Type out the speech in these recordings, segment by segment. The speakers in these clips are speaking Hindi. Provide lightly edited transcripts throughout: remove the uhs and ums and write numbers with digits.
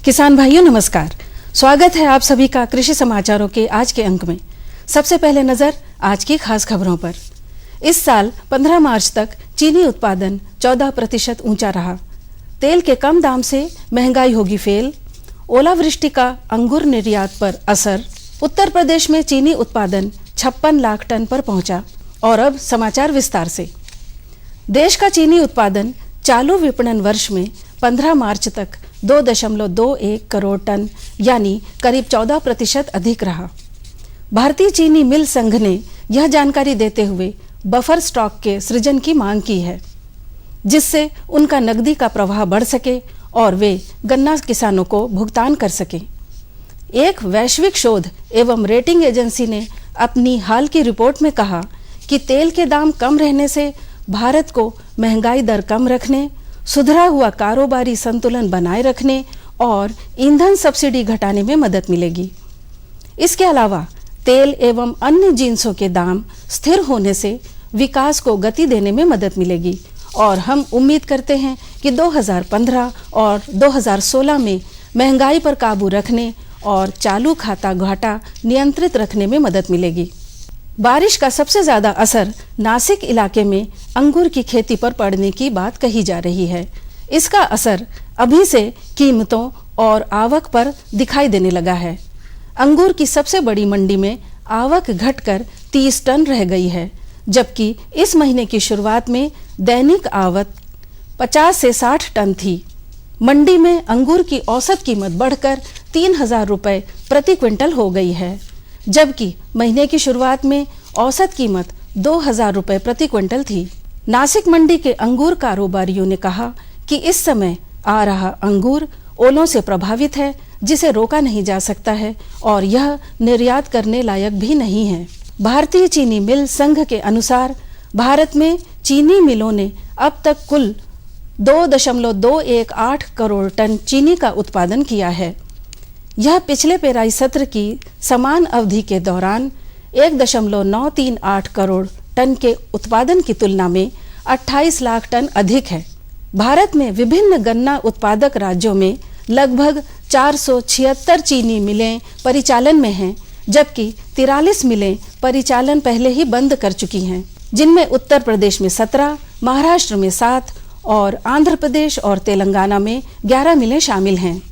किसान भाइयों नमस्कार। स्वागत है आप सभी का कृषि समाचारों के आज के अंक में। सबसे पहले नजर आज की खास खबरों पर। इस साल 15 मार्च तक चीनी उत्पादन 14% ऊंचा रहा। तेल के कम दाम से महंगाई होगी फेल। ओलावृष्टि का अंगूर निर्यात पर असर। उत्तर प्रदेश में चीनी उत्पादन 56 लाख टन पर पहुंचा। और अब समाचार विस्तार से। देश का चीनी उत्पादन चालू विपणन वर्ष में 15 मार्च तक 2.21 करोड़ टन यानी करीब 14% अधिक रहा। भारतीय चीनी मिल संघ ने यह जानकारी देते हुए बफर स्टॉक के सृजन की मांग की है, जिससे उनका नकदी का प्रवाह बढ़ सके और वे गन्ना किसानों को भुगतान कर सकें। एक वैश्विक शोध एवं रेटिंग एजेंसी ने अपनी हाल की रिपोर्ट में कहा कि तेल के दाम कम रहने से भारत को महंगाई दर कम रखने, सुधरा हुआ कारोबारी संतुलन बनाए रखने और ईंधन सब्सिडी घटाने में मदद मिलेगी। इसके अलावा तेल एवं अन्य जिन्सों के दाम स्थिर होने से विकास को गति देने में मदद मिलेगी और हम उम्मीद करते हैं कि 2015 और 2016 में महंगाई पर काबू रखने और चालू खाता घाटा नियंत्रित रखने में मदद मिलेगी। बारिश का सबसे ज्यादा असर नासिक इलाके में अंगूर की खेती पर पड़ने की बात कही जा रही है। इसका असर अभी से कीमतों और आवक पर दिखाई देने लगा है। अंगूर की सबसे बड़ी मंडी में आवक घटकर 30 टन रह गई है, जबकि इस महीने की शुरुआत में दैनिक आवक 50 से 60 टन थी। मंडी में अंगूर की औसत कीमत बढ़कर 3,000 रुपए प्रति क्विंटल हो गई है, जबकि महीने की शुरुआत में औसत कीमत 2,000 रुपए प्रति क्विंटल थी। नासिक मंडी के अंगूर कारोबारियों ने कहा कि इस समय आ रहा अंगूर ओलों से प्रभावित है, जिसे रोका नहीं जा सकता है और यह निर्यात करने लायक भी नहीं है। भारतीय चीनी मिल संघ के अनुसार भारत में चीनी मिलों ने अब तक कुल 2.218 करोड़ टन चीनी का उत्पादन किया है। यह पिछले पेराई सत्र की समान अवधि के दौरान 1.938 करोड़ टन के उत्पादन की तुलना में 28 लाख टन अधिक है। भारत में विभिन्न गन्ना उत्पादक राज्यों में लगभग 476 चीनी मिलें परिचालन में हैं, जबकि 43 मिलें परिचालन पहले ही बंद कर चुकी हैं, जिनमें उत्तर प्रदेश में 17, महाराष्ट्र में 7 और आंध्र प्रदेश और तेलंगाना में 11 मिलें शामिल हैं।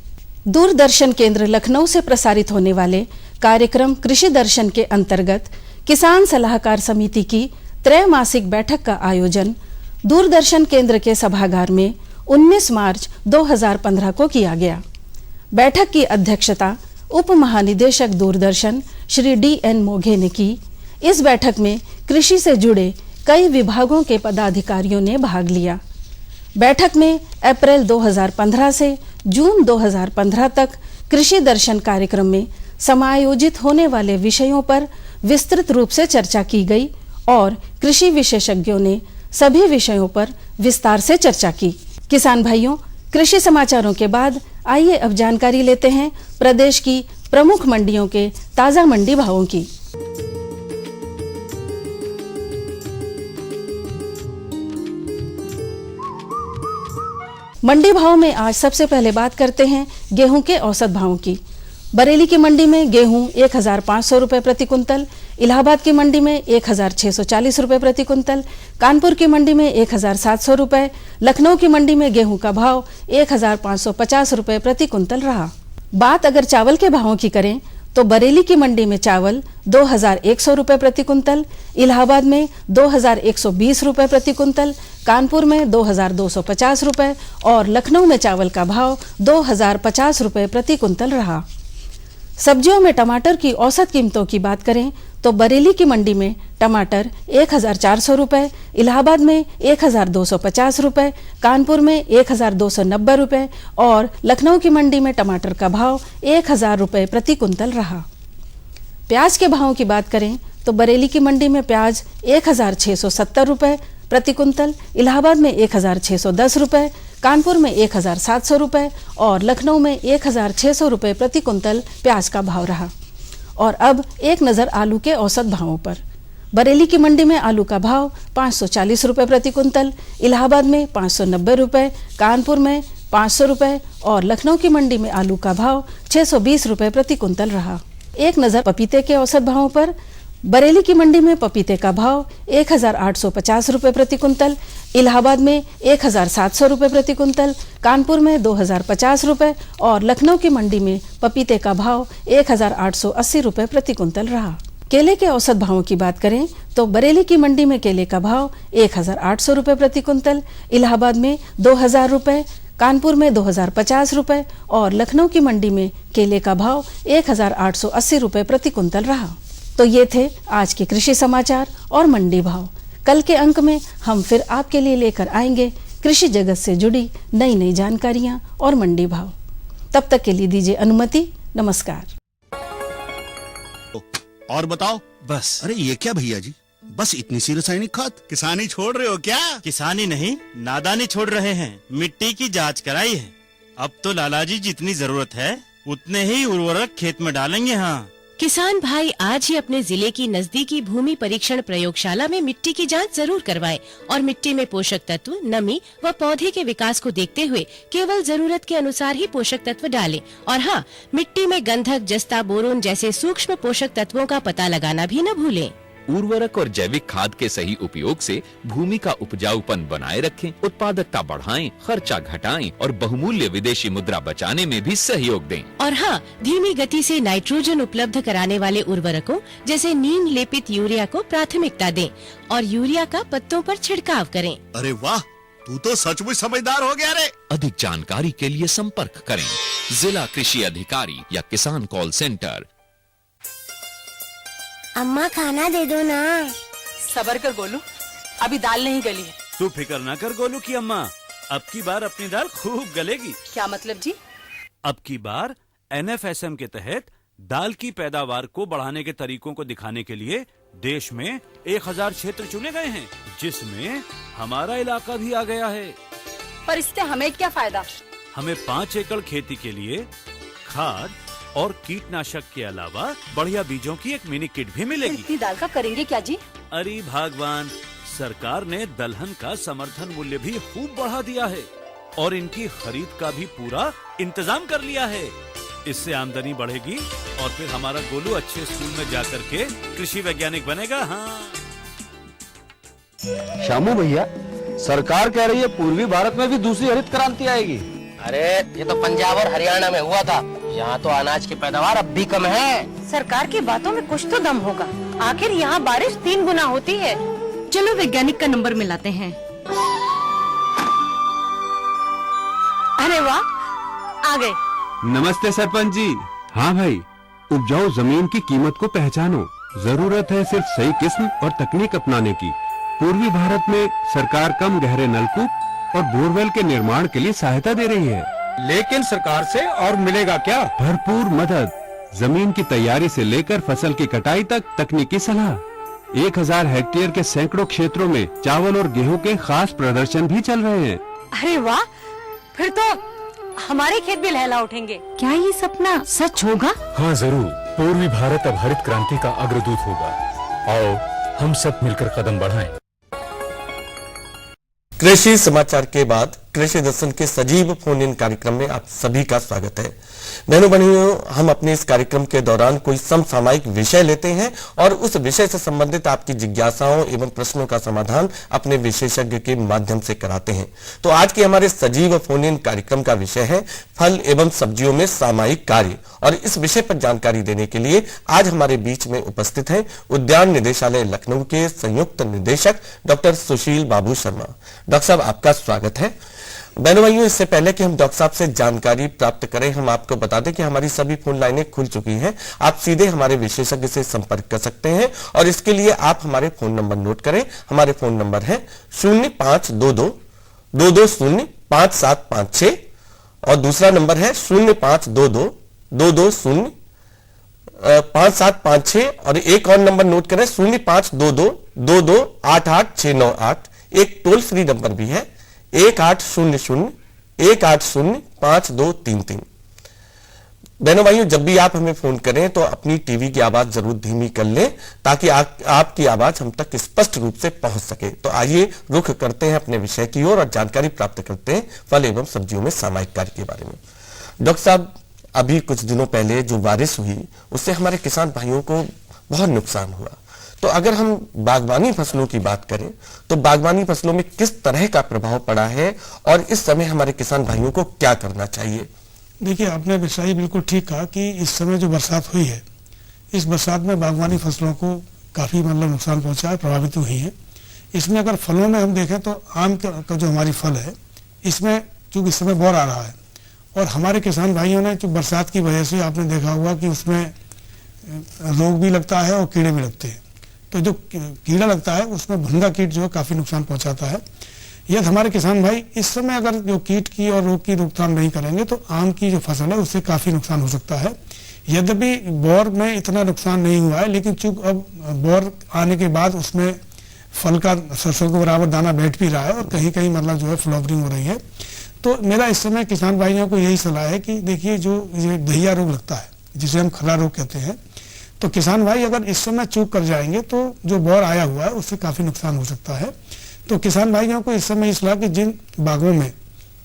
दूरदर्शन केंद्र लखनऊ से प्रसारित होने वाले कार्यक्रम कृषि दर्शन के अंतर्गत किसान सलाहकार समिति की त्रैमासिक बैठक का आयोजन दूरदर्शन केंद्र के सभागार में 19 मार्च 2015 को किया गया। बैठक की अध्यक्षता उप महानिदेशक दूरदर्शन श्री DN मोघे ने की। इस बैठक में कृषि से जुड़े कई विभागों के पदाधिकारियों ने भाग लिया। बैठक में अप्रैल 2015 से जून 2015 तक कृषि दर्शन कार्यक्रम में समायोजित होने वाले विषयों पर विस्तृत रूप से चर्चा की गई और कृषि विशेषज्ञों ने सभी विषयों पर विस्तार से चर्चा की। किसान भाइयों, कृषि समाचारों के बाद आइए अब जानकारी लेते हैं प्रदेश की प्रमुख मंडियों के ताजा मंडी भावों की। मंडी भाव में आज सबसे पहले बात करते हैं गेहूं के औसत भावों की। बरेली की मंडी में गेहूं 1,500 रुपए प्रति कुंतल, इलाहाबाद की मंडी में 1,640 रुपए प्रति कुंतल, कानपुर की मंडी में 1,700 रुपए, लखनऊ की मंडी में गेहूं का भाव 1,550 रुपए प्रति कुंतल रहा। बात अगर चावल के भावों की करें तो बरेली की मंडी में चावल 2,100 रुपए प्रति कुंतल, इलाहाबाद में 2,120 रुपए प्रति कुंतल, कानपुर में 2,250 रुपए और लखनऊ में चावल का भाव 2,050 रुपए प्रति कुंतल रहा। सब्जियों में टमाटर की औसत कीमतों की बात करें तो बरेली की मंडी में टमाटर 1,400 रुपए, इलाहाबाद में 1,250 रुपए, कानपुर में 1,290 रुपए और लखनऊ की मंडी में टमाटर का भाव 1,000 रुपए प्रति कुंतल रहा। प्याज के भावों की बात करें तो बरेली की मंडी में प्याज 1,670 रुपए प्रति कुंतल, इलाहाबाद में 1,610 रुपए, कानपुर में 1,700 रुपए और लखनऊ में 1,600 रुपए प्रति कुंतल प्याज का भाव रहा। और अब एक नज़र आलू के औसत भावों पर। बरेली की मंडी में आलू का भाव 540 रुपए प्रति कुंतल, इलाहाबाद में 590 रुपए, कानपुर में 500 रुपए और लखनऊ की मंडी में आलू का भाव 620 रुपए प्रति कुंतल रहा। एक नजर पपीते के औसत भावों पर। बरेली की मंडी में पपीते का भाव 1850 रुपए प्रति कुंतल, इलाहाबाद में 1700 रुपए प्रति कुंतल, कानपुर में 2050 रुपए और लखनऊ की मंडी में पपीते का भाव 1880 रुपए प्रति कुंतल रहा। केले के औसत भावों की बात करें तो बरेली की मंडी में केले का भाव 1800 रुपए प्रति कुंतल, इलाहाबाद में 2000 रुपए, कानपुर में 2050 रुपए और लखनऊ की मंडी में केले का भाव 1880 रुपए प्रति कुंतल रहा। तो ये थे आज के कृषि समाचार और मंडी भाव। कल के अंक में हम फिर आपके लिए लेकर आएंगे कृषि जगत से जुड़ी नई नई जानकारियां और मंडी भाव। तब तक के लिए दीजिए अनुमति। नमस्कार। और बताओ। बस। अरे ये क्या भैया जी, बस इतनी सी रासायनिक खाद? किसानी छोड़ रहे हो क्या? किसानी नहीं, नादानी छोड़ रहे हैं। मिट्टी की जांच कराई है। अब तो लालाजी जितनी जरूरत है उतने ही उर्वरक खेत में डालेंगे। हाँ, किसान भाई आज ही अपने जिले की नजदीकी भूमि परीक्षण प्रयोगशाला में मिट्टी की जांच जरूर करवाएं और मिट्टी में पोषक तत्व, नमी व पौधे के विकास को देखते हुए केवल जरूरत के अनुसार ही पोषक तत्व डालें। और हाँ, मिट्टी में गंधक, जस्ता, बोरोन जैसे सूक्ष्म पोषक तत्वों का पता लगाना भी न भूलें। उर्वरक और जैविक खाद के सही उपयोग से भूमि का उपजाऊपन बनाए रखें, उत्पादकता बढ़ाएं, खर्चा घटाएं और बहुमूल्य विदेशी मुद्रा बचाने में भी सहयोग दें। और हाँ, धीमी गति से नाइट्रोजन उपलब्ध कराने वाले उर्वरकों जैसे नीम लेपित यूरिया को प्राथमिकता दें और यूरिया का पत्तों पर छिड़काव करें। अरे वाह, तू तो सचमुच समझदार हो गया रे। अधिक जानकारी के लिए संपर्क करें जिला कृषि अधिकारी या किसान कॉल सेंटर। अम्मा खाना दे दो ना। सबर कर गोलू, अभी दाल नहीं गली है। तू फिक्र ना कर गोलू की अम्मा, अब की बार अपनी दाल खूब गलेगी। क्या मतलब जी? अब की बार NFSM के तहत दाल की पैदावार को बढ़ाने के तरीकों को दिखाने के लिए देश में 1000 क्षेत्र चुने गए हैं, जिसमें हमारा इलाका भी आ गया है। पर इससे हमें क्या फायदा? हमें 5 एकड़ खेती के लिए खाद और कीटनाशक के अलावा बढ़िया बीजों की एक मिनी किट भी मिलेगी। इतनी दाल का करेंगे क्या जी? अरे भगवान, सरकार ने दलहन का समर्थन मूल्य भी खूब बढ़ा दिया है और इनकी खरीद का भी पूरा इंतजाम कर लिया है। इससे आमदनी बढ़ेगी और फिर हमारा गोलू अच्छे स्कूल में जा करके कृषि वैज्ञानिक बनेगा। हाँ श्यामू भैया, सरकार कह रही है पूर्वी भारत में भी दूसरी हरित क्रांति आएगी। अरे ये तो पंजाब और हरियाणा में हुआ था, यहाँ तो अनाज की पैदावार अब भी कम है। सरकार की बातों में कुछ तो दम होगा। आखिर यहाँ बारिश 3 गुना होती है। चलो वैज्ञानिक का नंबर मिलाते हैं। अरे वाह, आ गए। नमस्ते सरपंच जी। हाँ भाई, उपजाऊ जमीन की कीमत को पहचानो। जरूरत है सिर्फ सही किस्म और तकनीक अपनाने की। पूर्वी भारत में सरकार कम गहरे नलकूप और बोरवेल के निर्माण के लिए सहायता दे रही है। लेकिन सरकार से और मिलेगा क्या? भरपूर मदद, जमीन की तैयारी से लेकर फसल की कटाई तक तकनीकी सलाह। 1000 हेक्टेयर के सैकड़ों क्षेत्रों में चावल और गेहूं के खास प्रदर्शन भी चल रहे हैं। अरे वाह, फिर तो हमारे खेत भी लहला उठेंगे। क्या ये सपना सच होगा? हाँ जरूर, पूर्वी भारत अब हरित क्रांति का अग्रदूत होगा। आओ हम सब मिलकर कदम बढ़ाएं। कृषि समाचार के बाद कृषि दर्शन के सजीव फोन इन कार्यक्रम में आप सभी का स्वागत है। बहनों बहनियों, हम अपने इस कार्यक्रम के दौरान कोई समसामयिक विषय लेते हैं और उस विषय से संबंधित आपकी जिज्ञासाओं एवं प्रश्नों का समाधान अपने विशेषज्ञ के माध्यम से कराते हैं। तो आज के हमारे सजीव फोन इन कार्यक्रम का विषय है फल एवं सब्जियों में सामयिक कार्य, और इस विषय पर जानकारी देने के लिए आज हमारे बीच में उपस्थित हैं उद्यान निदेशालय लखनऊ के संयुक्त निदेशक डॉक्टर सुशील बाबू शर्मा। डॉक्टर साहब, आपका स्वागत है। बहनों भाइयों, इससे पहले कि हम डॉक्टर साहब से जानकारी प्राप्त करें, हम आपको बता दें कि हमारी सभी फोन लाइनें खुल चुकी हैं। आप सीधे हमारे विशेषज्ञ से संपर्क कर सकते हैं और इसके लिए आप हमारे फोन नंबर नोट करें। हमारे फोन नंबर है 0522-220-5756 और दूसरा नंबर है 0522-220-5756 और एक और नंबर नोट करें 0522-22-88-698। एक टोल फ्री नंबर भी है 1800-180-5233। बहनों भाइयों, जब भी आप हमें फोन करें तो अपनी टीवी की आवाज जरूर धीमी कर लें ताकि आपकी आवाज हम तक स्पष्ट रूप से पहुंच सके। तो आइए रुख करते हैं अपने विषय की ओर और जानकारी प्राप्त करते हैं फल एवं सब्जियों में सामयिक कार्य के बारे में। डॉक्टर साहब, अभी कुछ दिनों पहले जो बारिश हुई उससे हमारे किसान भाइयों को बहुत नुकसान हुआ। तो अगर हम बागवानी फसलों की बात करें तो बागवानी फसलों में किस तरह का प्रभाव पड़ा है और इस समय हमारे किसान भाइयों को क्या करना चाहिए? देखिए, आपने विषय बिल्कुल ठीक कहा कि इस समय जो बरसात हुई है, इस बरसात में बागवानी फसलों को काफ़ी मतलब नुकसान पहुंचा है, प्रभावित हुई है। इसमें अगर फलों में हम देखें तो आम का जो हमारी फल है, इसमें चूँकि इस समय बौर आ रहा है और हमारे किसान भाइयों ने जो बरसात की वजह से आपने देखा हुआ कि उसमें रोग भी लगता है और कीड़े भी लगते हैं। तो जो कीड़ा लगता है उसमें भुंगा कीट जो है काफ़ी नुकसान पहुंचाता है। यदि हमारे किसान भाई इस समय अगर जो कीट की और रोग की रोकथाम नहीं करेंगे तो आम की जो फसल है उससे काफ़ी नुकसान हो सकता है। यद्यपि बौर में इतना नुकसान नहीं हुआ है, लेकिन चूंकि अब बौर आने के बाद उसमें फल का सरसों के बराबर दाना बैठ भी रहा है और कहीं कहीं मतलब जो है फ्लावरिंग हो रही है। तो मेरा इस समय किसान भाइयों को यही सलाह है कि देखिए, जो ये दहिया रोग लगता है जिसे हम खला रोग कहते हैं, तो किसान भाई अगर इस समय चूक कर जाएंगे तो जो बौर आया हुआ है उससे काफ़ी नुकसान हो सकता है। तो किसान भाइयों को इस समय सलाह कि जिन बागों में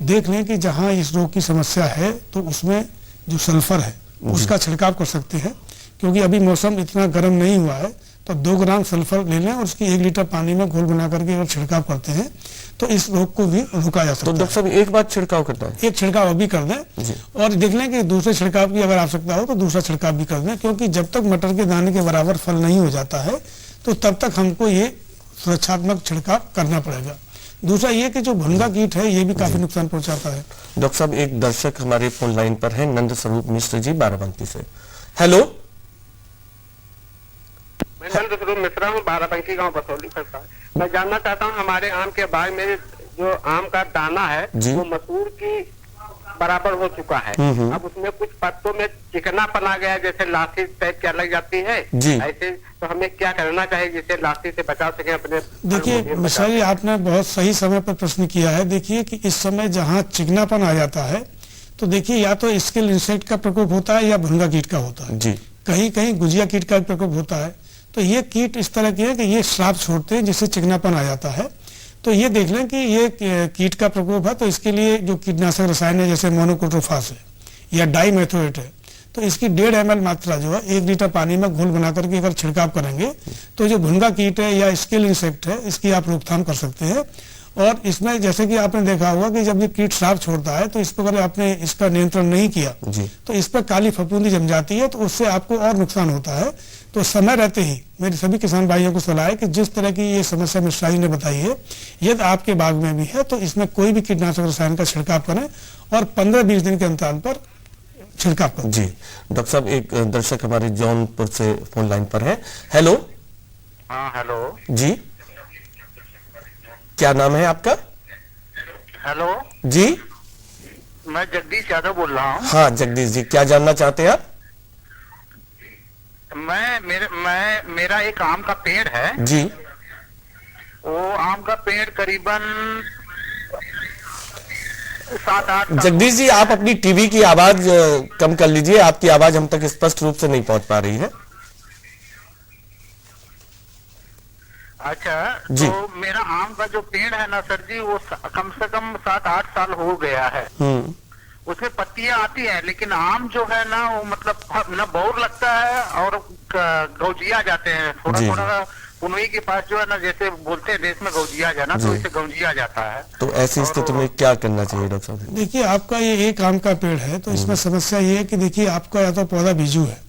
देख लें कि जहां इस रोग की समस्या है तो उसमें जो सल्फर है उसका छिड़काव कर सकते हैं, क्योंकि अभी मौसम इतना गर्म नहीं हुआ है। तो 2 ग्राम सल्फर ले लें और उसकी 1 लीटर पानी में घोल बना करके अगर छिड़काव करते हैं तो इस रोग को भी रुका जा सकता है। तो डॉक्टर साहब, एक बार छिड़काव करना है, एक छिड़काव अभी कर दें और देख लें कि दूसरे छिड़काव की अगर आवश्यकता हो तो दूसरा छिड़काव भी कर दें, क्योंकि जब तक मटर के दाने के बराबर फल नहीं हो जाता है तो तब तक हमको ये सुरक्षात्मक छिड़काव करना पड़ेगा। दूसरा ये कि जो भुंगा कीट है ये भी काफी नुकसान पहुंचाता है। डॉक्टर साहब, एक दर्शक हमारे फोन लाइन पर है, नंद स्वरूप मिश्र जी, बाराबंकी से। हेलो, मैं नंद स्वरूप मिश्रा हूँ, बाराबंकी गांव बसौली फंसा। मैं जानना चाहता हूँ, हमारे आम के बाग में जो आम का दाना है वो मसूर की बराबर हो चुका है। अब उसमें कुछ पत्तों में चिकनापन आ गया, जैसे लाठी टाइप क्या लग जाती है ऐसे। तो हमें क्या करना चाहिए जिससे लाठी से बचा सके अपने? देखिए मिश्रा जी, आपने बहुत सही समय पर प्रश्न किया है। देखिए कि इस समय जहाँ चिकनापन आ जाता है तो देखिए या तो स्किल इंसेक्ट का प्रकोप होता है या भुंगा कीट का होता है, कहीं कहीं गुजिया कीट का प्रकोप होता है। तो ये कीट इस तरह के है कि ये श्राप छोड़ते हैं जिससे चिकनापन आ जाता है। तो ये देख लें कि ये कीट का प्रकोप है, तो इसके लिए जो कीटनाशक रसायन है जैसे मोनोक्रोटोफास है या डाइमेथोएट है, तो इसकी 1.5 ml मात्रा जो है 1 लीटर पानी में घोल बना करके अगर छिड़काव करेंगे तो जो भुंगा कीट है या स्किल इंसेक्ट है इसकी आप रोकथाम कर सकते हैं। और इसमें जैसे कि आपने देखा होगा कि जब ये कीट श्राप छोड़ता है तो इस पर अगर आपने इसका नियंत्रण नहीं किया तो इस पर काली फफूंदी जम जाती है, तो उससे आपको और नुकसान होता है। तो समय रहते ही मेरे सभी किसान भाइयों को सलाह है कि जिस तरह की ये समस्या मिश्रा जी ने बताई है, यदि आपके बाग में भी है तो इसमें कोई भी कीटनाशक रसायन का छिड़काव करें और 15-20 दिन के अंतराल पर छिड़काव करें। जी डॉक्टर साहब, एक दर्शक हमारे जौनपुर से फोन लाइन पर है। हेलो। हाँ हेलो जी, क्या नाम है आपका? हेलो जी, मैं जगदीश यादव बोल रहा हूँ। हाँ जगदीश जी, क्या जानना चाहते हैं आप? मेरा एक आम का पेड़ है जी। वो आम का पेड़ करीबन 7-8। जगदीश जी, आप अपनी टीवी की आवाज कम कर लीजिए, आपकी आवाज हम तक स्पष्ट रूप से नहीं पहुंच पा रही है। अच्छा तो मेरा आम का जो पेड़ है ना सर जी, वो कम से कम 7-8 साल हो गया है। उसमें पत्तियां आती है लेकिन आम जो है ना वो मतलब ना बौर लगता है और गौजिया जाते हैं। थोड़ा पुनई के पास जो है ना, जैसे बोलते हैं देश में गौजिया जाना, तो इसे गौजिया जाता है। तो ऐसी स्थिति में क्या करना चाहिए डॉक्टर साहब? देखिए आपका ये एक आम का पेड़ है तो इसमें समस्या ये है कि देखिए आपका या तो पौधा बीजू है,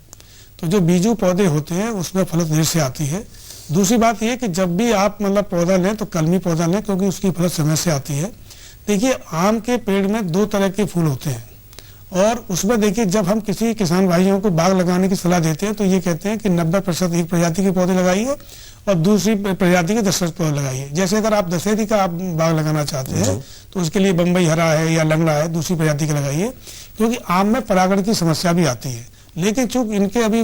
तो जो बीजू पौधे होते हैं उसमें फलत देर से आती है। दूसरी बात यह कि जब भी आप मतलब पौधा लें तो कलमी पौधा लें, क्योंकि उसकी फलत समय से आती है। देखिए आम के पेड़ में 2 तरह के फूल होते हैं और उसमें देखिए जब हम किसी किसान भाइयों को बाग लगाने की सलाह देते हैं तो ये कहते हैं कि 90% एक प्रजाति के पौधे लगाइए और दूसरी प्रजाति के 10 पौधे लगाइए। जैसे अगर आप दशहरी का आप बाग लगाना चाहते हैं तो उसके लिए बम्बई हरा है या लंगड़ा है, दूसरी प्रजाति के लगाइए, क्योंकि आम में परागण की समस्या भी आती है। लेकिन चूंकि इनके अभी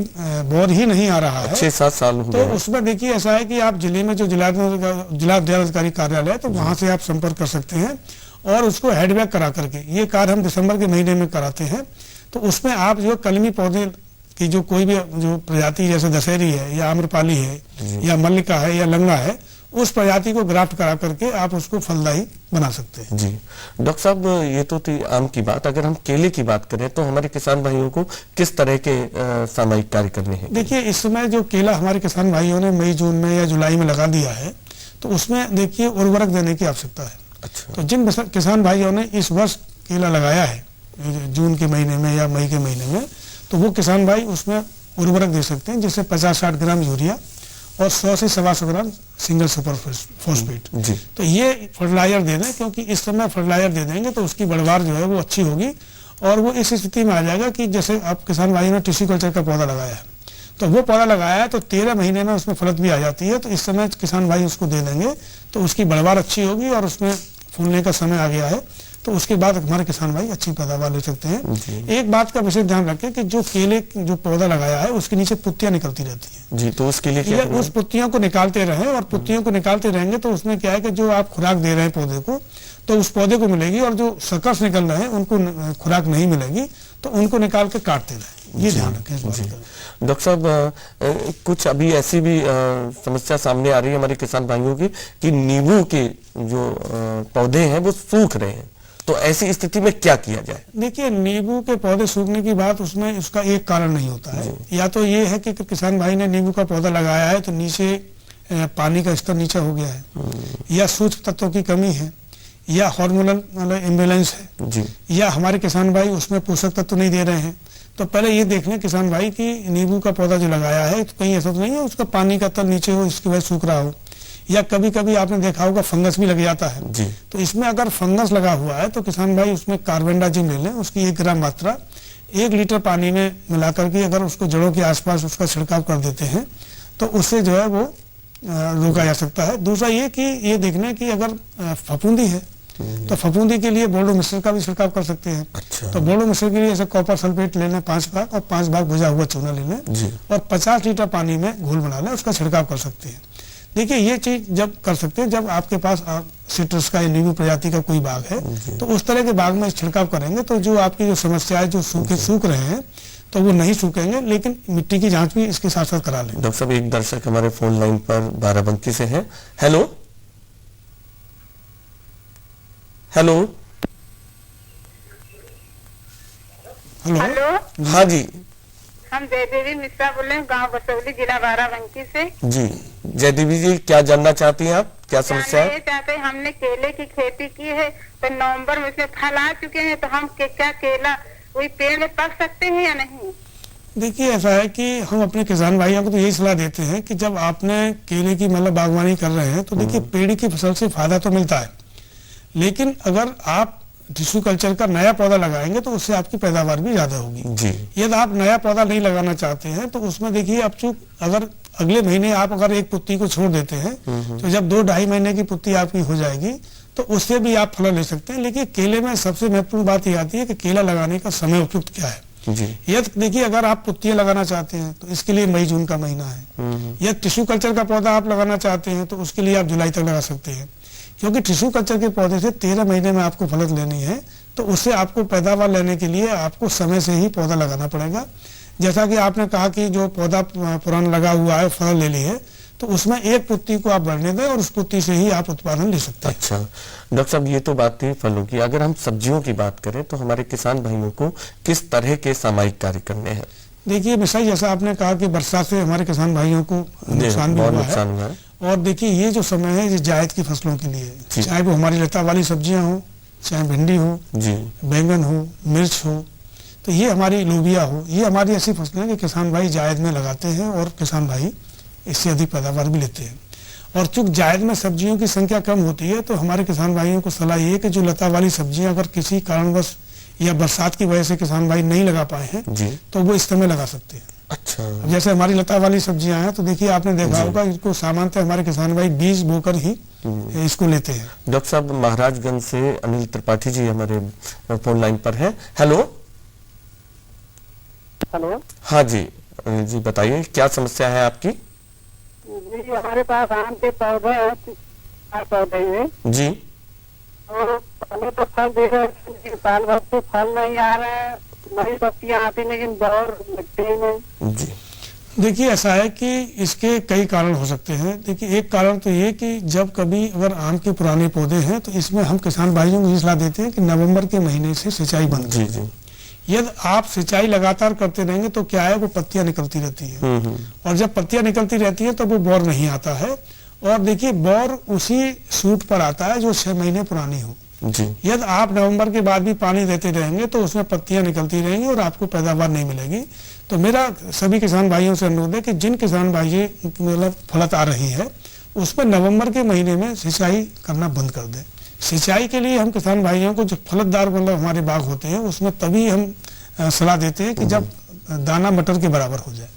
बौर ही नहीं आ रहा है, 6-7 साल हो तो उसमें देखिए ऐसा है कि आप जिले में जो जिला अधिकारी कार्यालय है तो वहां से आप संपर्क कर सकते हैं और उसको हेडबैक करा करके, ये कार्य हम दिसंबर के महीने में कराते हैं, तो उसमें आप जो कलमी पौधे की जो कोई भी जो प्रजाति जैसे दशहरी है या आम्रपाली है या मल्लिका है या लंगा है, उस प्रजाति को ग्राफ्ट करा करके आप उसको फलदायी बना सकते हैं। जी डॉक्टर साहब, ये तो थी आम की बात। अगर हम केले की बात करें तो हमारे किसान भाइयों को किस तरह के सामयिक कार्य करने हैं? देखिए, इस समय जो केला हमारे किसान भाइयों ने मई जून में या जुलाई में लगा दिया है, तो उसमें देखिए उर्वरक देने की आवश्यकता है। अच्छा। तो जिन किसान भाइयों ने इस वर्ष केला लगाया है जून के महीने में या मई के महीने में, तो वो किसान भाई उसमें उर्वरक दे सकते हैं, जिससे 50-60 ग्राम यूरिया और 100 से 125 ग्राम सिंगल सुपर फॉस्फेट। तो ये फर्टिलाइजर दे दें, क्योंकि इस समय फर्टिलाइजर दे देंगे तो उसकी बढ़वार जो है वो अच्छी होगी और वो इस स्थिति में आ जाएगा कि जैसे आप किसान भाई ने टिश्यू कल्चर का पौधा लगाया है, तो वो पौधा लगाया है तो 13 महीने में उसमें फलत भी आ जाती है। तो इस समय किसान भाई उसको दे देंगे तो उसकी बढ़वार अच्छी होगी और उसमें फूलने का समय आ गया है, तो उसके बाद हमारे किसान भाई अच्छी पैदावार ले सकते हैं। एक बात का विशेष ध्यान रखें कि जो केले जो पौधा लगाया है उसके नीचे पुत्तियां निकलती रहती हैं जी, तो उसके लिए क्या उस पुत्तियों को निकालते रहें, और पुत्तियों को निकालते रहेंगे तो उसमें क्या है कि जो आप खुराक दे रहे हैं पौधे को, तो उस पौधे को मिलेगी, और जो सकर्स निकल रहे हैं उनको खुराक नहीं मिलेगी, तो उनको निकाल के काटते रहें। ये ध्यान रखें इस बात का। डॉक्टर साहब, कुछ अभी ऐसी भी समस्या सामने आ रही है हमारे किसान भाइयों की कि नींबू के जो पौधे हैं वो सूख रहे हैं, तो ऐसी स्थिति में क्या किया जाए? देखिए, नींबू के पौधे सूखने की बात उसमें उसका एक कारण नहीं होता है। या तो ये है कि किसान भाई ने नींबू का पौधा लगाया है तो नीचे पानी का स्तर नीचा हो गया है, या सूक्ष्म तत्वों की कमी है, या हार्मोनल मतलब इम्बैलेंस है जी, या हमारे किसान भाई उसमें पोषक तत्व नहीं दे रहे हैं। तो पहले ये देख लें किसान भाई की नींबू का पौधा जो लगाया है तो कहीं ऐसा तो नहीं है उसका पानी का तल नीचे हो, इसकी वजह से सूख रहा हो, या कभी कभी आपने देखा होगा फंगस भी लग जाता है जी। तो इसमें अगर फंगस लगा हुआ है तो किसान भाई उसमें कार्बेंडाजिम ले लें, उसकी 1 ग्राम मात्रा 1 लीटर पानी में मिलाकर के अगर उसको जड़ों के आसपास उसका छिड़काव कर देते हैं तो उससे जो है वो रोका जा सकता है। दूसरा ये कि ये देखना कि अगर फफूंदी है तो फफूंदी के लिए बोल्डो मिश्र का भी छिड़काव कर सकते हैं। अच्छा। तो बोल्डो मिश्र के लिए ऐसे कॉपर सल्फेट ले लें 5 भाग, और 5 भाग भुजा हुआ चूना ले लें और 50 लीटर पानी में घोल बना लें, उसका छिड़काव कर सकते हैं। देखिए, ये चीज जब कर सकते हैं जब आपके पास सिट्रस का या नींबू प्रजाति का कोई बाग है, तो उस तरह के बाग में छिड़काव करेंगे तो जो आपकी जो समस्या है जो सूख रहे हैं तो वो नहीं सूखेंगे, लेकिन मिट्टी की जांच भी इसके साथ साथ करा लें। डॉक्टर साहब, एक दर्शक हमारे फोन लाइन पर बाराबंकी से है। हेलो हेलो हेलो, हाँ जी, हम जयदेवी मिश्रा बोल रहे हैं, गांव बसौली, जिला बाराबंकी से। जी जयदेवी जी, क्या जानना चाहती हैं आप, क्या समस्या है? ये चाहते हैं, हमने केले की खेती की है तो नवंबर में उसमें फल आ चुके हैं, तो हम क्या केला वही पेड़ में पक सकते हैं या नहीं? देखिए, ऐसा है कि हम अपने किसान भाइयों को तो यही सलाह देते हैं कि जब आपने केले की मतलब बागवानी कर रहे हैं तो देखिए पेड़ की फसल से फायदा तो मिलता है, लेकिन अगर आप टिश्यू कल्चर का नया पौधा लगाएंगे तो उससे आपकी पैदावार भी ज्यादा होगी जी। यदि आप नया पौधा नहीं लगाना चाहते हैं तो उसमें देखिए अब चूक अगर अगले महीने आप अगर एक पुत्ती को छोड़ देते हैं तो जब 2-2.5 महीने की पुत्ती आपकी हो जाएगी तो उससे भी आप फल ले सकते हैं। लेकिन केले में सबसे महत्वपूर्ण बात यह आती है कि केला लगाने का समय उपयुक्त क्या है जी। यदि देखिए, अगर आप पुत्तियां लगाना चाहते हैं तो इसके लिए मई जून का महीना है। यदि टिश्यू कल्चर का पौधा आप लगाना चाहते हैं तो उसके लिए आप जुलाई तक लगा सकते हैं, क्योंकि टिश्यू कल्चर के पौधे से 13 महीने में आपको फलत लेनी है, तो उससे आपको पैदावार लेने के लिए आपको समय से ही पौधा लगाना पड़ेगा। जैसा कि आपने कहा कि जो पौधा पुराना लगा हुआ है फल ले ली है, तो उसमें एक पुत्ती को आप बढ़ने दें और उस पुत्ती से ही आप उत्पादन ले सकते हैं। अच्छा डॉक्टर साहब, ये तो बात थी फलों की। अगर हम सब्जियों की बात करें तो हमारे किसान भाइयों को किस तरह के सामयिक कार्य करने हैं? देखिए मिश्रा, जैसा आपने कहा कि बरसात से हमारे किसान भाइयों को नुकसान भी हुआ है, और देखिए ये जो समय है ये जायद की फसलों के लिए, चाहे वो हमारी लता वाली सब्जियां हो, चाहे भिंडी हो जी, बैंगन हो, मिर्च हो, तो ये हमारी लोबिया हो, ये हमारी ऐसी फसलें कि किसान भाई जायद में लगाते हैं और किसान भाई इससे अधिक पैदावार भी लेते हैं। और चूंकि जायद में सब्जियों की संख्या कम होती है तो हमारे किसान भाइयों को सलाह ये है कि जो लता वाली सब्जियां अगर किसी कारणवश या बरसात की वजह से किसान भाई नहीं लगा पाए हैं तो वो इस समय लगा सकते हैं। अच्छा, जैसे हमारी लता वाली सब्जियां हैं तो देखिए आपने देखा होगा इनको सामान्यतः हमारे किसान भाई बीज बोकर ही इसको लेते हैं। डॉक्टर साहब, महाराजगंज से अनिल त्रिपाठी जी हमारे फोन लाइन पर है। हेलो हेलो, हाँ जी जी, बताइए क्या समस्या है आपकी? जी, हमारे पास आम के पौधे हैं, 4 पौधे हैं जी, और पहले तो फल दे रहे हैं, साल भर से फल नहीं आ रहे हैं, नई पत्तियां आती लेकिन बौर लगते ही नहीं। जी देखिए ऐसा है कि इसके कई कारण हो सकते हैं। देखिए एक कारण तो ये कि जब कभी अगर आम के पुराने पौधे हैं तो इसमें हम किसान भाइयों को ये सलाह देते हैं कि नवंबर के महीने से सिंचाई बंद कर दें। यदि आप सिंचाई लगातार करते रहेंगे तो क्या है, वो पत्तियां निकलती रहती है और जब पत्तियां निकलती रहती है तो वो बौर नहीं आता है। और देखिए बौर उसी सूट पर आता है जो 6 महीने पुरानी हो। यदि आप नवंबर के बाद भी पानी देते रहेंगे तो उसमें पत्तियां निकलती रहेंगी और आपको पैदावार नहीं मिलेगी। तो मेरा सभी किसान भाइयों से अनुरोध है कि जिन किसान भाई मतलब फलत आ रही है उसमें नवंबर के महीने में सिंचाई करना बंद कर दें। सिंचाई के लिए हम किसान भाइयों को जो फलतदार मतलब हमारे बाग होते हैं उसमें तभी हम सलाह देते हैं कि जब दाना मटर के बराबर हो जाए,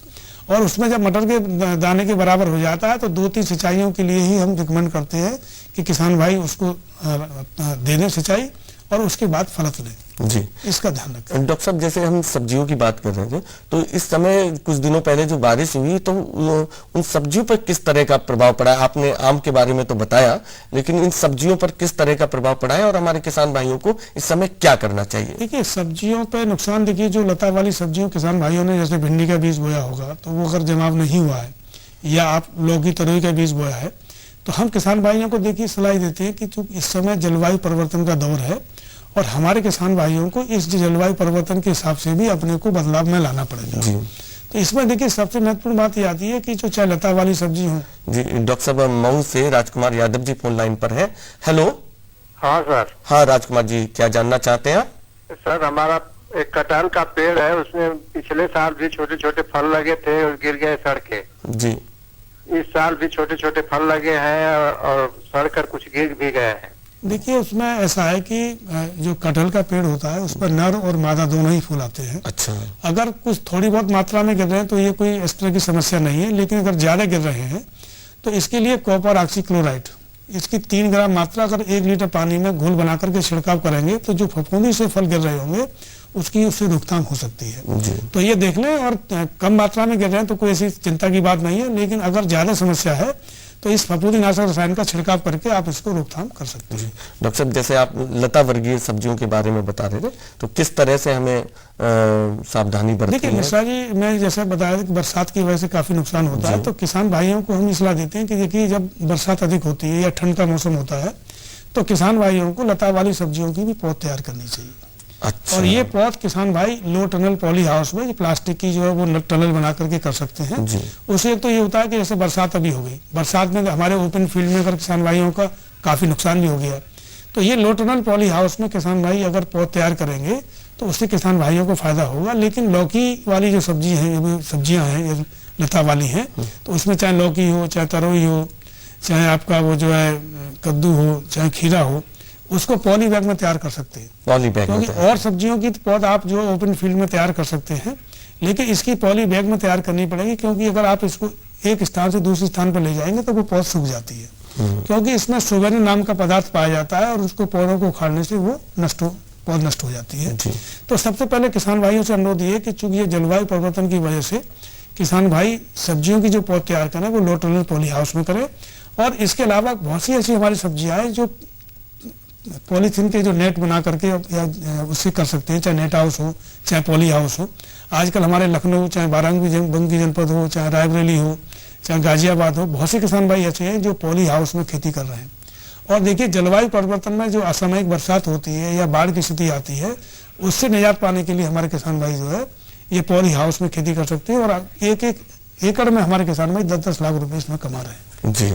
और उसमें जब मटर के दाने के बराबर हो जाता है तो 2-3 सिंचाइयों के लिए ही हम रिकमेंड करते हैं कि किसान भाई उसको दे दें सिंचाई और उसके बाद फलत लें। जी इसका ध्यान रखें। डॉक्टर साहब जैसे हम सब्जियों की बात कर रहे थे तो इस समय कुछ दिनों पहले जो बारिश हुई तो उन सब्जियों पर किस तरह का प्रभाव पड़ा है? आपने आम के बारे में तो बताया, लेकिन इन सब्जियों पर किस तरह का प्रभाव पड़ा है और हमारे किसान भाइयों को इस समय क्या करना चाहिए? देखिए सब्जियों पे नुकसान, देखिए जो लता वाली सब्जियों किसान भाइयों ने जैसे भिंडी का बीज बोया होगा तो वो अगर जमाव नहीं हुआ है या आप लौकी तरोई का बीज बोया है तो हम किसान भाइयों को देखिए सलाह देते हैं कि चूंकि इस समय जलवायु परिवर्तन का दौर है और हमारे किसान भाइयों को इस जलवायु परिवर्तन के हिसाब से भी अपने को बदलाव में लाना पड़ेगा। तो इसमें देखिए सबसे महत्वपूर्ण बात ये आती है कि जो चाहे लता वाली सब्जी हो। जी डॉक्टर साहब मऊ से राजकुमार यादव जी फोन लाइन पर है। हेलो। हाँ सर। हाँ राजकुमार जी, क्या जानना चाहते हैं? सर हमारा एक कटहल का पेड़ है, उसमें पिछले साल भी छोटे छोटे फल लगे थे और गिर गए सड़ के। जी इस साल भी छोटे छोटे फल लगे हैं और सड़ कर कुछ गिर भी गए हैं। देखिए उसमें ऐसा है कि जो कटहल का पेड़ होता है उस पर नर और मादा दोनों ही फूल आते हैं। अच्छा। अगर कुछ थोड़ी बहुत मात्रा में गिर रहे हैं तो ये कोई इस तरह की समस्या नहीं है, लेकिन अगर ज्यादा गिर रहे हैं तो इसके लिए कॉपर ऑक्सीक्लोराइड इसकी 3 ग्राम मात्रा अगर 1 लीटर पानी में घोल बना करके छिड़काव करेंगे तो जो फफूंदी से फल गिर रहे होंगे उसकी उससे रोकथाम हो सकती है। तो ये देख लें, और कम मात्रा में गिर रहे हैं तो कोई ऐसी चिंता की बात नहीं है, लेकिन अगर ज्यादा समस्या है तो इस फफूंदीनाशक रसायन का छिड़काव करके आप इसको रोकथाम कर सकते हैं। डॉक्टर साहब जैसे आप लता वर्गीय सब्जियों के बारे में बता रहे थे तो किस तरह से हमें सावधानी बरतनी है? देखिए मिश्रा जी, मैं जैसे बताया कि बरसात की वजह से काफी नुकसान होता है, तो किसान भाइयों को हम सलाह देते हैं कि देखिए जब बरसात अधिक होती है या ठंड का मौसम होता है तो किसान भाइयों को लता वाली सब्जियों की भी पौध तैयार करनी चाहिए। अच्छा। और ये पौध किसान भाई लो टनल पॉली हाउस में प्लास्टिक की जो है वो टनल बना करके कर सकते हैं। उससे तो ये होता है कि जैसे बरसात अभी हो गई, बरसात में हमारे ओपन फील्ड में अगर किसान भाइयों का काफी नुकसान भी हो गया, तो ये लो टनल पॉली हाउस में किसान भाई अगर पौध तैयार करेंगे तो उससे किसान भाइयों को फायदा होगा। लेकिन लौकी वाली जो सब्जी है, सब्जियां हैं लता वाली हैं, तो उसमें चाहे लौकी हो, चाहे तरोई हो, चाहे आपका वो जो है कद्दू हो, चाहे खीरा हो, उसको पॉली बैग में तैयार कर सकते हैं। पॉली बैग में और सब्जियों की पौध आप जो ओपन फील्ड में तैयार कर सकते हैं, लेकिन इसकी पॉली बैग में तैयार करनी पड़ेगी, क्योंकि अगर आप इसको एक स्थान से दूसरे स्थान पर ले जाएंगे तो वो पौध सूख जाती है, क्योंकि इसमें सोवेनिन नाम का पदार्थ पाया जाता है और उसको पौधों को उखाड़ने से वो पौध नष्ट हो जाती है। तो सबसे पहले किसान भाइयों से अनुरोध ये कि चूंकि ये जलवायु परिवर्तन की वजह से किसान भाई सब्जियों की जो पौध तैयार करें वो लो टनल पॉली हाउस में करें। और इसके अलावा बहुत सी ऐसी हमारी सब्जियां हैं जो पॉलीथीन के जो नेट बना करके या उससे कर सकते हैं, चाहे नेट हाउस हो चाहे पॉली हाउस हो। आजकल हमारे लखनऊ, चाहे बाराबंकी जनपद हो, चाहे रायबरेली हो, चाहे गाजियाबाद हो, बहुत से किसान भाई ऐसे हैं जो पॉली हाउस में खेती कर रहे हैं। और देखिए जलवायु परिवर्तन में जो असामयिक बरसात होती है या बाढ़ की स्थिति आती है, उससे निजात पाने के लिए हमारे किसान भाई जो है ये पॉली हाउस में खेती कर सकते हैं और एक एकड़ में हमारे किसान भाई 10-10 लाख रुपए इसमें कमा रहे हैं। जी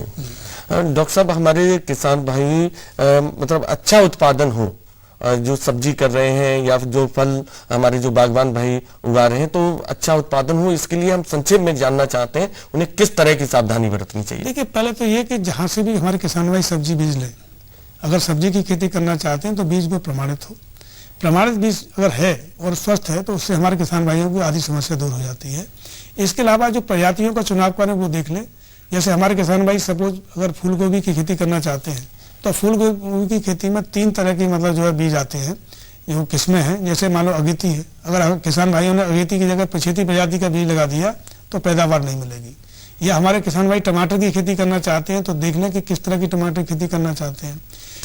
डॉक्टर साहब, हमारे किसान भाई मतलब अच्छा उत्पादन हो, जो सब्जी कर रहे हैं या जो फल हमारे जो बागवान भाई उगा रहे हैं, तो अच्छा उत्पादन हो, इसके लिए हम संक्षेप में जानना चाहते हैं उन्हें किस तरह की सावधानी बरतनी चाहिए? देखिए पहले तो ये कि जहाँ से भी हमारे किसान भाई सब्जी बीज लें, अगर सब्जी की खेती करना चाहते हैं तो बीज में प्रमाणित हो। प्रमाणित बीज अगर है और स्वस्थ है तो उससे हमारे किसान भाइयों की आधी समस्या दूर हो जाती है। इसके अलावा जो प्रजातियों का चुनाव करें वो देख लें। जैसे हमारे किसान भाई सपोज अगर फूल गोभी की खेती करना चाहते हैं तो फूल गोभी की खेती में 3 तरह की मतलब जो है बीज आते हैं, जो किस्में हैं। जैसे मान लो अगेती है, अगर किसान भाइयों ने अगेती की जगह पछेती प्रजाति का बीज लगा दिया तो पैदावार नहीं मिलेगी। या हमारे किसान भाई टमाटर की खेती करना चाहते हैं तो देख लें कि किस तरह की टमाटर की खेती करना चाहते हैं।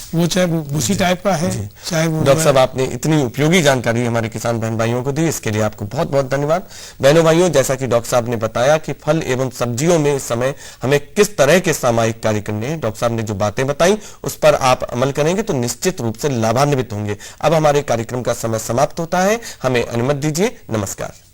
वो चाहे भूसी टाइप का है, चाहे वो डॉक्टर साहब आपने इतनी उपयोगी जानकारी हमारे किसान बहन भाइयों को दी, इसके लिए आपको बहुत बहुत धन्यवाद। बहनों भाइयों, जैसा कि डॉक्टर साहब ने बताया कि फल एवं सब्जियों में इस समय हमें किस तरह के सामयिक कार्य करने हैं, डॉक्टर साहब ने जो बातें बताई उस पर आप अमल करेंगे तो निश्चित रूप से लाभान्वित होंगे। अब हमारे कार्यक्रम का समय समाप्त होता है, हमें अनुमति दीजिए, नमस्कार।